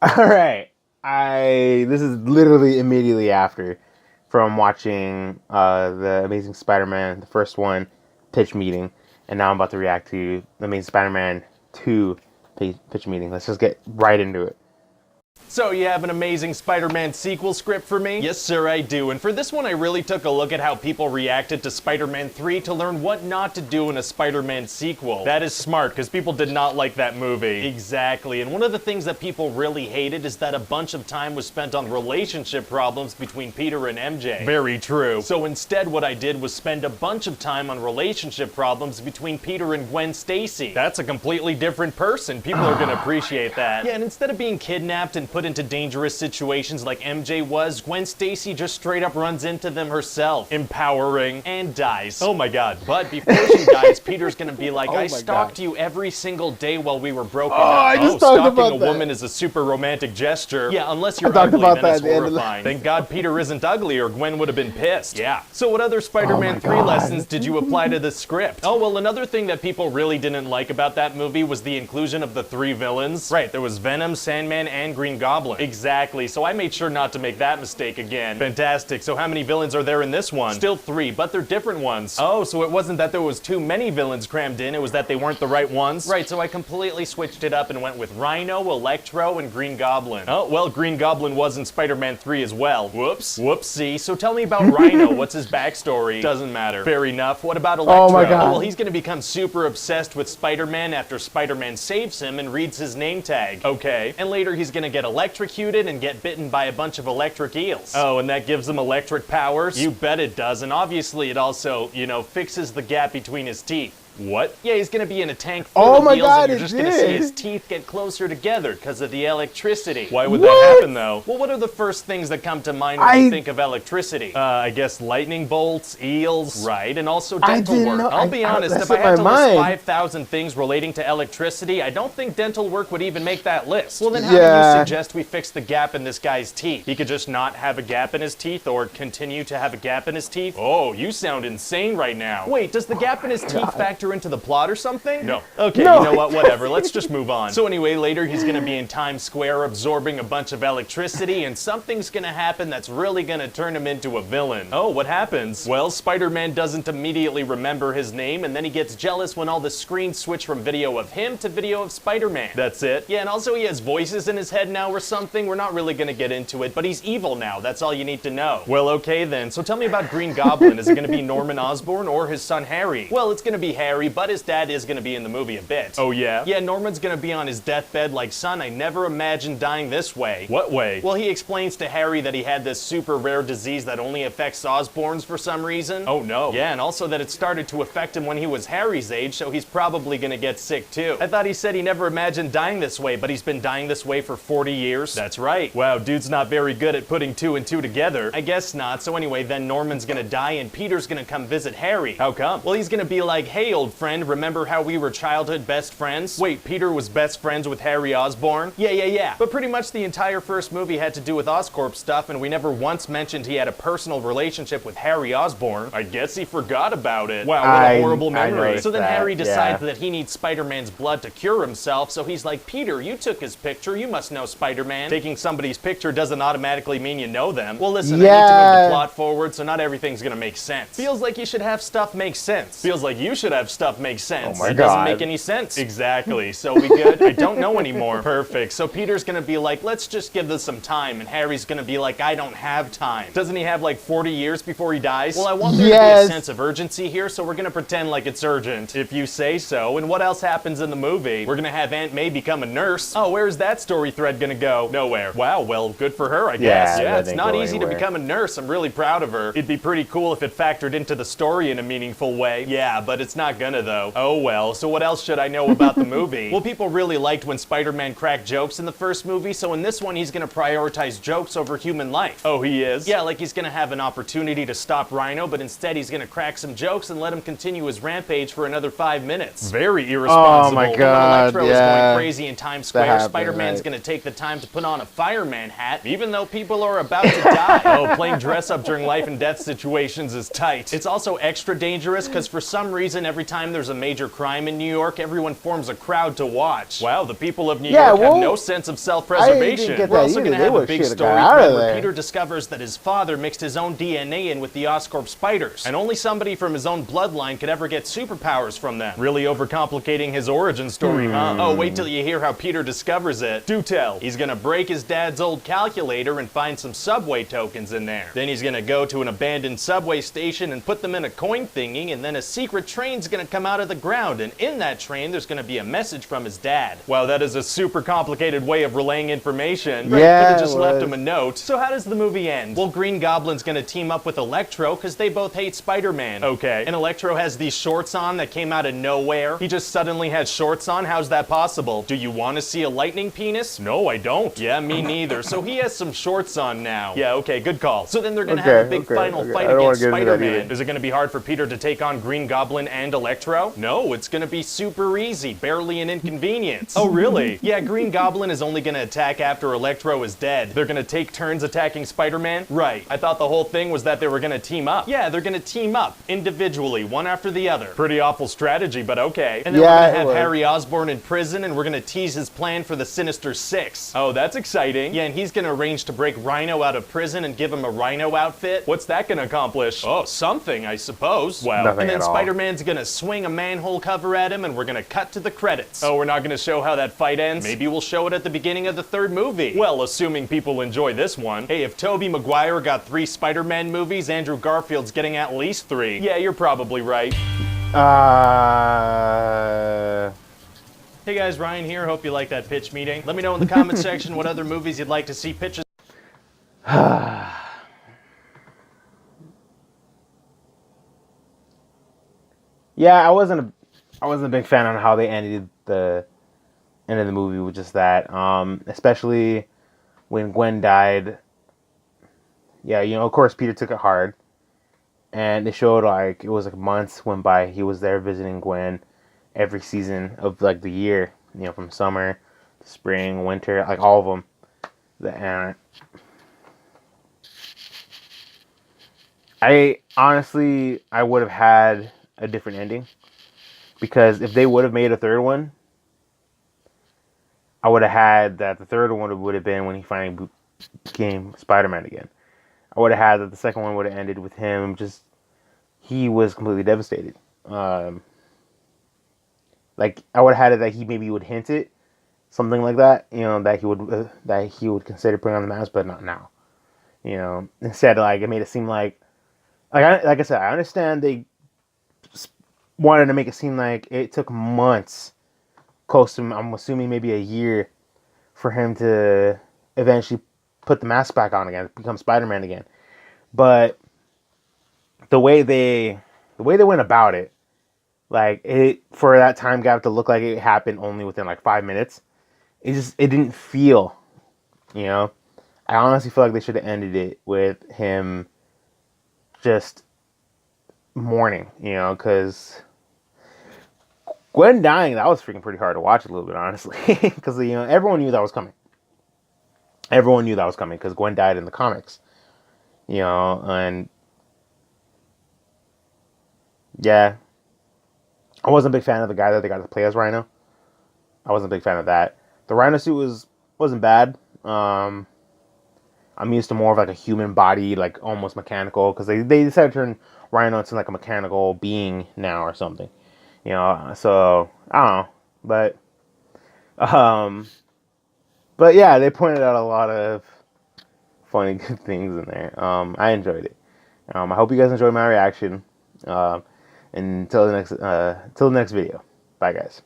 All right. This is literally immediately after from watching the Amazing Spider-Man, the first one, pitch meeting, and now I'm about to react to the Amazing Spider-Man 2 pitch meeting. Let's just get right into it. So you have an Amazing Spider-Man sequel script for me? Yes sir, I do. And for this one I really took a look at how people reacted to Spider-Man 3 to learn what not to do in a Spider-Man sequel. That is smart, because people did not like that movie. Exactly, and one of the things that people really hated is that a bunch of time was spent on relationship problems between Peter and MJ. Very true. So instead what I did was spend a bunch of time on relationship problems between Peter and Gwen Stacy. That's a completely different person. People are gonna appreciate that. Yeah, and instead of being kidnapped and put into dangerous situations like MJ was, Gwen Stacy just straight up runs into them herself. Empowering. And dies. Oh my god. But before she dies, Peter's gonna be like, I stalked you every single day while we were broken up. I just talked about stalking a that. woman is a super romantic gesture. Yeah, unless you're talked ugly, about then that it's at the end of the- horrifying. Thank god Peter isn't ugly or Gwen would have been pissed. Yeah. So what other Spider-Man 3 God. lessons did you apply to the script? Oh, well, another thing that people really didn't like about that movie was the inclusion of the 3 villains. Right, there was Venom, Sandman, and Green Goblin. Exactly, so I made sure not to make that mistake again. Fantastic, so how many villains are there in this one? Still 3, but they're different ones. Oh, so it wasn't that there was too many villains crammed in, it was that they weren't the right ones? Right, so I completely switched it up and went with Rhino, Electro, and Green Goblin. Oh, well, Green Goblin was in Spider-Man 3 as well. Whoops. Whoopsie. So tell me about Rhino. What's his backstory? Doesn't matter. Fair enough. What about Electro? Oh my God. Oh, well, he's gonna become super obsessed with Spider-Man after Spider-Man saves him and reads his name tag. Okay. And later he's gonna get electrocuted and get bitten by a bunch of electric eels. Oh, and that gives him electric powers? You bet it does. And obviously it also, fixes the gap between his teeth. What? Yeah, he's gonna be in a tank full Oh of my eels God, and you're it just gonna see did. his teeth get closer together because of the electricity. Why would that happen though? Well, what are the first things that come to mind when you think of electricity? I guess lightning bolts, eels, right, and also dental didn't work. know- I'll be honest, that's if I in had to my list mind. 5,000 things relating to electricity, I don't think dental work would even make that list. Well, then how do Yeah. you suggest we fix the gap in this guy's teeth? He could just not have a gap in his teeth or continue to have a gap in his teeth? Oh, you sound insane right now. Wait, does the gap in his teeth factor into the plot or something? No. Okay, No. you know what, whatever, let's just move on. So anyway, later he's gonna be in Times Square absorbing a bunch of electricity and something's gonna happen that's really gonna turn him into a villain. Oh, what happens? Well, Spider-Man doesn't immediately remember his name and then he gets jealous when all the screens switch from video of him to video of Spider-Man. That's it. Yeah, and also he has voices in his head now or something. We're not really gonna get into it, but he's evil now. That's all you need to know. Well, okay then. So tell me about Green Goblin. Is it gonna be Norman Osborn or his son Harry? Well, it's gonna be Harry, but his dad is gonna be in the movie a bit. Oh yeah? Yeah, Norman's gonna be on his deathbed like, son, I never imagined dying this way. What way? Well, he explains to Harry that he had this super rare disease that only affects Osborns for some reason. Oh no. Yeah, and also that it started to affect him when he was Harry's age, so he's probably gonna get sick too. I thought he said he never imagined dying this way, but he's been dying this way for 40 years. That's right. Wow, dude's not very good at putting 2 and 2 together. I guess not. So anyway, then Norman's gonna die and Peter's gonna come visit Harry. How come? Well, he's gonna be like, hey old friend, remember how we were childhood best friends? Wait, Peter was best friends with Harry Osborn? Yeah. But pretty much the entire first movie had to do with Oscorp stuff and we never once mentioned he had a personal relationship with Harry Osborn. I guess he forgot about it. Wow, what a horrible memory. So then Harry decides that he needs Spider-Man's blood to cure himself, so he's like, Peter, you took his picture, you must know Spider-Man. Taking somebody's picture doesn't automatically mean you know them. Well listen, I need to move the plot forward, so not everything's gonna make sense. Feels like you should have stuff make sense. Feels like you should have stuff make sense. Oh my It doesn't God. make any sense. Exactly, so we good? I don't know anymore. Perfect, so Peter's gonna be like, let's just give this some time, and Harry's gonna be like, I don't have time. Doesn't he have like 40 years before he dies? Well, I want there to be a sense of urgency here, so we're gonna pretend like it's urgent. If you say so. And what else happens in the movie? We're gonna have Aunt May become a nurse. Oh, where's that story thread gonna go? Nowhere. Wow, well, good for her, I guess. Yeah, that it's didn't not go easy anywhere. to become a nurse. I'm really proud of her. It'd be pretty cool if it factored into the story in a meaningful way. Yeah, but it's not gonna though. Oh well, so what else should I know about the movie? Well, people really liked when Spider-Man cracked jokes in the first movie, so in this one he's gonna prioritize jokes over human life. Oh, he is? Yeah, like he's gonna have an opportunity to stop Rhino, but instead he's gonna crack some jokes and let him continue his rampage for another 5 minutes. Very irresponsible. Oh my And when God, Electro is yeah. going crazy in Times Square, happened, Spider-Man's right. gonna take the time to put on a fireman hat, even though people are about to die. Oh, playing dress up during life and death situations is tight. It's also extra dangerous because for some reason every time there's a major crime in New York, everyone forms a crowd to watch. Wow, the people of New Yeah, York have well, no sense of I didn't self-preservation. get We're that also either. going to They have a would big shit got story out thread of where there. Peter discovers that his father mixed his own DNA in with the Oscorp spiders, and only somebody from his own bloodline could ever get superpowers from them. Really overcomplicating his origin story, huh? Oh, wait till you hear how Peter discovers it. Do tell. He's gonna break his dad's old calculator and find some subway tokens in there. Then he's gonna go to an abandoned subway station and put them in a coin thingy, and then a secret train's gonna come out of the ground, and in that train there's gonna be a message from his dad. Wow, that is a super complicated way of relaying information. Right, Yeah, could've just it left was. him a note. So how does the movie end? Well, Green Goblin's gonna team up with Electro because they both hate Spider-Man. Okay. And Electro has these shorts on that came out of nowhere. He just suddenly had shorts on? How's that possible? Do you want to see a lightning penis? No, I don't. Yeah, me neither. So he has some shorts on now. Yeah, okay, good call. So then they're gonna have a big final fight I don't wanna against get into that Spider-Man. either. Is it gonna be hard for Peter to take on Green Goblin and Electro? No, it's gonna be super easy, barely an inconvenience. Oh, really? Yeah, Green Goblin is only gonna attack after Electro is dead. They're gonna take turns attacking Spider-Man? Right. I thought the whole thing was that they were gonna team up. Yeah, they're gonna team up, individually, one after the other. Pretty awful strategy, but okay. And then Yeah, we're it gonna have was. Harry Osborn in prison, and we're gonna tease his plan for the Sinister Six. Oh, that's exciting. Yeah, and he's gonna arrange to break Rhino out of prison and give him a Rhino outfit. What's that gonna accomplish? Oh, something, I suppose. Wow. Nothing And then at all. Spider-Man's gonna swing a manhole cover at him, and we're gonna cut to the credits. Oh, we're not gonna show how that fight ends? Maybe we'll show it at the beginning of the third movie. Well, assuming people enjoy this one. Hey, if Tobey Maguire got 3 Spider-Man movies, Andrew Garfield's getting at least 3. Yeah, you're probably right. Hey guys, Ryan here. Hope you like that pitch meeting. Let me know in the comment section what other movies you'd like to see pitches. Yeah, I wasn't a big fan on how they ended the end of the movie with just that. Especially when Gwen died. Yeah, of course Peter took it hard. And they showed like it was like months went by. He was there visiting Gwen every season of like the year, from summer, spring, winter, like all of them. And I honestly would have had a different ending, because if they would have made a third one, I would have had that the third one would have been when he finally became Spider-Man again. I would have had that the second one would have ended with him he was completely devastated. Like I would have had it that he maybe would hint it, something like that, that he would consider putting on the mask, but not now. Instead, like it made it seem like I said, I understand they wanted to make it seem like it took months, close to, I'm assuming maybe a year, for him to eventually put the mask back on again, become Spider-Man again. But the way they went about it, like it for that time gap to look like it happened only within like 5 minutes, it didn't feel, I honestly feel like they should have ended it with him just mourning, because Gwen dying, that was freaking pretty hard to watch a little bit, honestly, because everyone knew that was coming. Everyone knew that was coming because Gwen died in the comics, and yeah, I wasn't a big fan of the guy that they got to play as Rhino. I wasn't a big fan of that. The Rhino suit wasn't bad. I'm used to more of like a human body, like almost mechanical, because they decided to turn Rhino into like a mechanical being now or something. So I don't know, but yeah, they pointed out a lot of funny good things in there. I enjoyed it. I hope you guys enjoyed my reaction. Until the next video. Bye, guys.